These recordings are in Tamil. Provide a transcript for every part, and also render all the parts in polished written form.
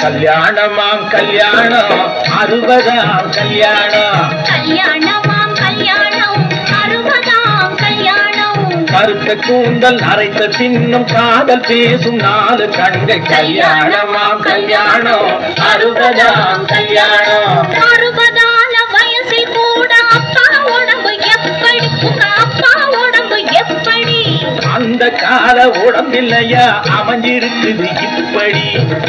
கல்யாணமாம் கல்யாணம் 60ஆம் கல்யாணம். கல்யாணமாம் கல்யாணம் 60ஆம் கல்யாணம். கருத்த கூந்தல் நரைத்த சின்னம் காதல் பேசும் 4 கண்கள். கல்யாணமாம் கல்யாணம் 60ஆம் கல்யாணம். 60ஆல வயசில் கூட அப்பா உடம்பு எப்படி? அப்பா உடம்பு எப்படி? அந்த கால உடம்பில்லையா அமைஞ்சிருக்குது இப்படி.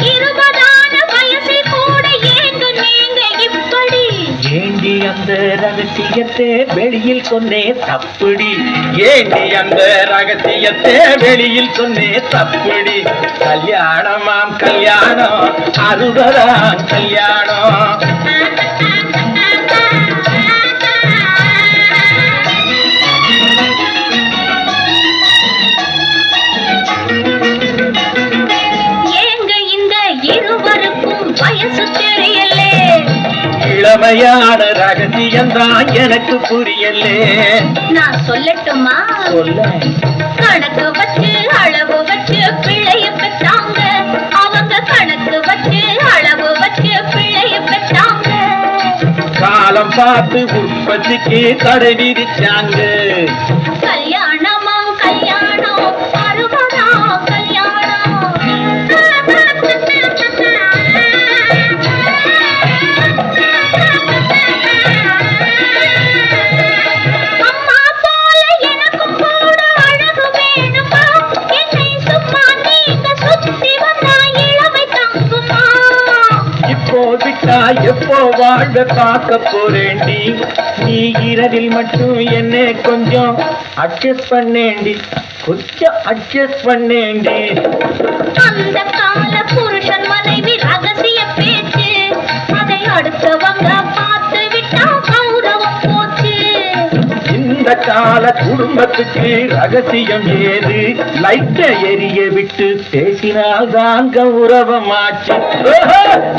20ஆன வயசில் கூட ஏங்க நீங்க இப்படி? ஏண்டி அந்த ரகசியத்தை வெளியில் சொன்னே தப்புடி. ஏண்டி அந்த ரகசியத்தை வெளியில் சொன்னே தப்புடி. கல்யாணமாம் கல்யாணம் 60ஆம் கல்யாணம். வயசு தெரியலே. இளமையான ரகசியம்தான் எனக்கு புரியலே. நான் சொல்லட்டுமா? சொல்ல. கணக்கு வச்சு அளவு வச்சு பிள்ளைய பெற்றாங்க. அவங்க கணக்கு வச்சு அளவு வச்சு பிள்ளைய பெற்றாங்க. காலம் பார்த்து உற்பத்திக்கு தடை விதிச்சாங்க. கல்யாணமாம் கல்யாணம் 60ஆம் கல்யாணம். எப்போ வாழ்வ பார்க்க போறேண்டி. நீ இரவில் மட்டும் என்ன கொஞ்சம் அட்ஜஸ்ட் பண்ணேண்டி. கொஞ்சம் அட்ஜஸ்ட் பண்ணேண்டி. அந்த கால புருஷன் மனைவி ரகசிய பேச்சு அதை அடுத்தவங்க பார்த்து விட்டா கௌரவம் போச்சு. இந்த கால குடும்பத்துக்கு ரகசியம் ஏது? லைட்ட எரிய விட்டு பேசினால் தான் கௌரவமாச்சு.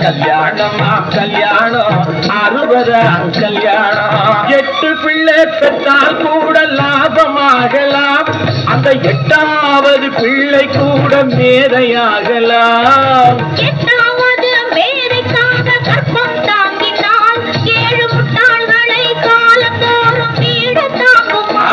கல்யாணமா கல்யாணம் 60ஆம் கல்யாணம். 8 பிள்ளை பெற்றால் கூட லாபமாகலாம். அந்த 8வது பிள்ளை கூட மேதையாகலாம். 8வது மேதைக்காக கற்பம் தாங்கினால் 7 முட்டாள்களை காலத்தோறும் வீடு தாங்குமா?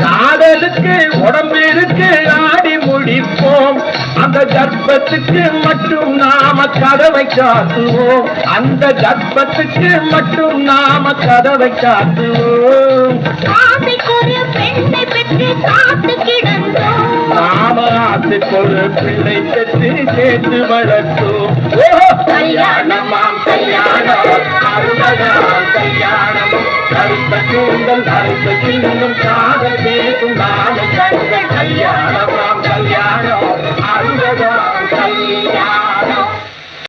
காதலுக்கு உடம்பு இருக்கு ஆடி முடிப்போம். அந்த கர்ப்பத்துக்கு மட்டும் நாம கதவை காத்துவோம். அந்த கர்ப்பத்துக்கு மட்டும் நாம கதவை காத்துவோம். ஆசைக்கொரு பெண்ணை பெற்று காத்து கிடந்தோம். நாம ஆசைக்கொரு பிள்ளை பெற்று சேர்த்து வளர்த்தோம். கல்யாணமாம் கல்யாணம் 60ஆம் கல்யாணம். கருத்த கூந்தல் நரைத்த சின்னம் காதல் பேசும் 4 கண்கள். கல்யாணம்